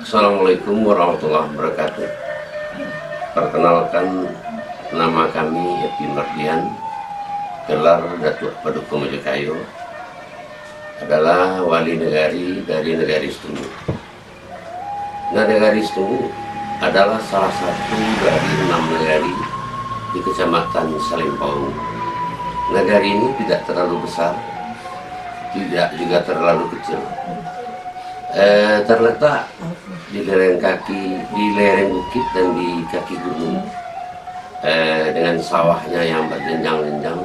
Assalamualaikum warahmatullahi wabarakatuh. Perkenalkan, nama kami Epi Mardian, gelar Datuk Paduka Mojokayo, adalah wali negari dari negari Stungu. Nah, negari Stungu adalah salah satu dari 6 negari di Kecamatan Salimpaung. Negari ini tidak terlalu besar, tidak juga terlalu kecil. Terletak di lereng bukit dan di kaki gunung, dengan sawahnya yang berjenjang-jenjang,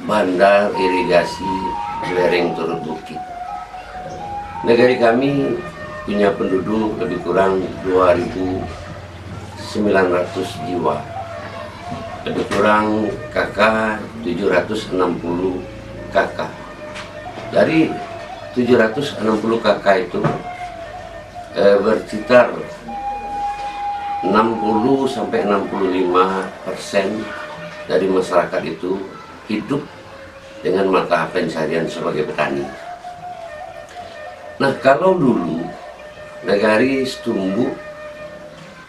bandar irigasi lereng turut bukit. Negari kami punya penduduk lebih kurang 2.900 jiwa, lebih kurang KK 760 KK. Dari 760 KK itu bersekitar 60-65% dari masyarakat itu hidup dengan mata pencarian sebagai petani. Nah, kalau dulu negari Stungu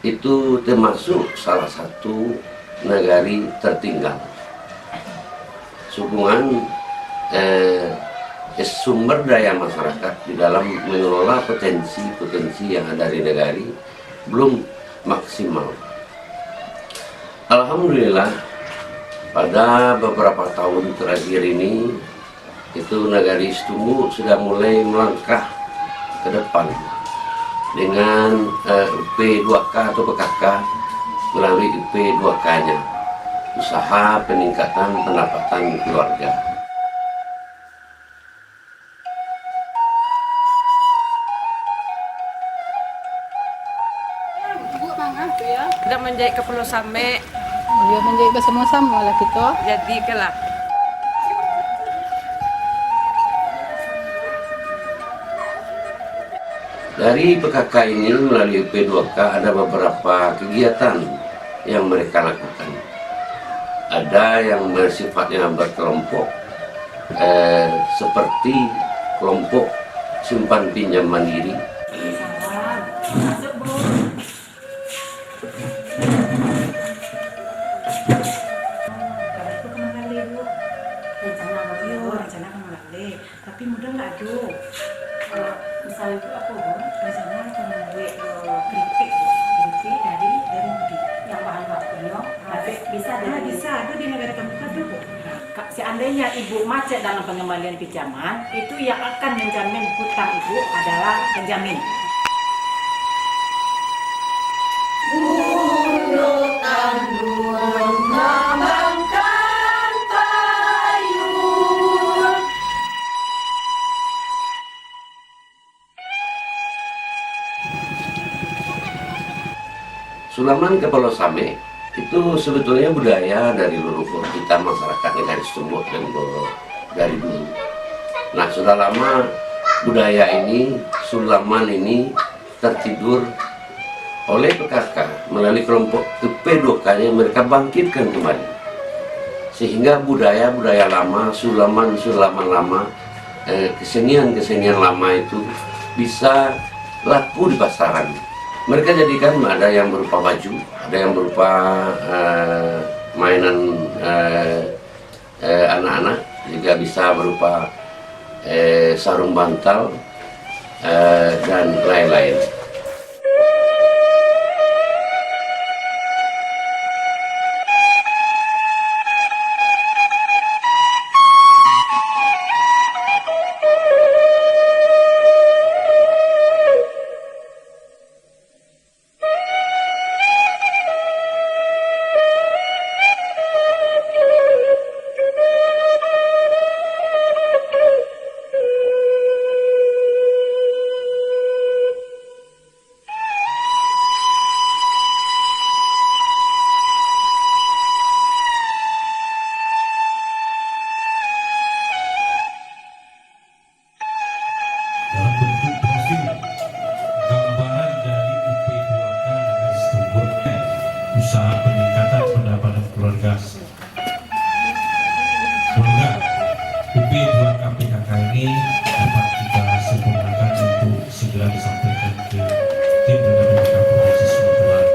itu termasuk salah satu negari tertinggal. Hubungan sumber daya masyarakat di dalam mengelola potensi yang ada di negari belum maksimal. Alhamdulillah, pada beberapa tahun terakhir ini itu negari Stungu sudah mulai melangkah ke depan dengan UP2K atau PKK melalui UP2K-nya, usaha peningkatan pendapatan keluarga. Sudah menjahit ke Pulau Same. Dia menjahit bersama-sama lah kita. Jadi kelah. Dari PKK ini melalui P2K ada beberapa kegiatan yang mereka lakukan. Ada yang bersifatnya berkelompok, seperti kelompok simpan pinjam mandiri. Rencana kamu lagi, tapi mudah nggak tuh? Misalnya itu aku rencana kamu buat keripik dari budi yang bahan bakunya, tapi bisa ada di negara kamu kan tuh. Seandainya ibu macet dalam pengembalian pinjaman, itu yang akan menjamin hutang ibu adalah penjamin. Sulaman ke Pulau Same itu sebetulnya budaya dari leluhur kita masyarakat negari Stungu dan dari dulu. Nah, sudah lama budaya ini, sulaman ini tertidur oleh PKK melalui kelompok P2K-nya mereka bangkitkan kembali. Sehingga budaya-budaya lama, sulaman lama, kesenian lama itu bisa laku di pasaran. Mereka jadikan ada yang berupa baju, ada yang berupa mainan anak-anak, juga bisa berupa sarung bantal dan lain-lain. usaha peningkatan pendapatan keluarga. UP 2 KPKK ini dapat kita sempurnakan untuk segera segera disampaikan ke tim dari pemerintah Provinsi Sumatera Barat.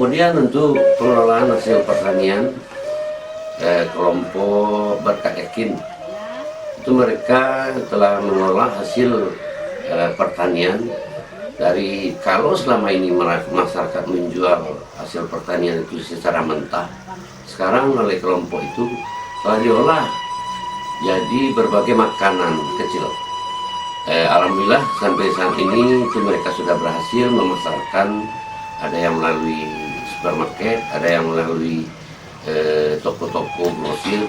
Kemudian untuk pengelolaan hasil pertanian, kelompok Berkat Yakin itu mereka telah mengelola hasil pertanian dari, kalau selama ini masyarakat menjual hasil pertanian itu secara mentah, sekarang oleh kelompok itu telah diolah jadi berbagai makanan kecil. Alhamdulillah sampai saat ini itu mereka sudah berhasil memasarkan, ada yang melalui supermarket, ada yang melalui toko-toko grosir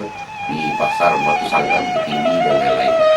di pasar Batu Sanggan, Bukit Tinggi, dan lain-lain.